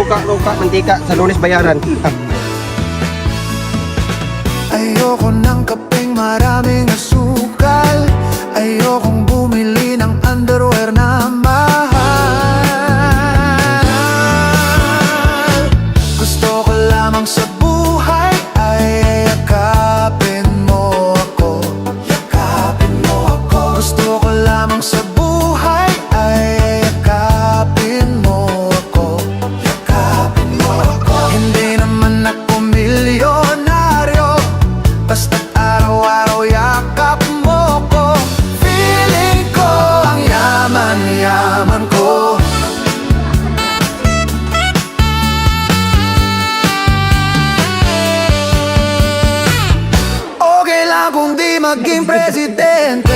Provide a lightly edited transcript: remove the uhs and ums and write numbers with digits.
suka, mantika. Sa Lunes bayaran. Ayoko ng kapeng maraming asukal. Ayokong bumili ng underwear na mahal. Gusto ko lamang sa buhay ay yakapin mo ako. Yakapin mo ako. Gusto ko lamang sa buhay ay yakapin mo ako. Yakapin mo ako. Hindi naman ako milyonaryo, basta't araw-araw yakap mo ko. Feeling ko ang yaman-yaman ko. Okay lang kung di maging presidente,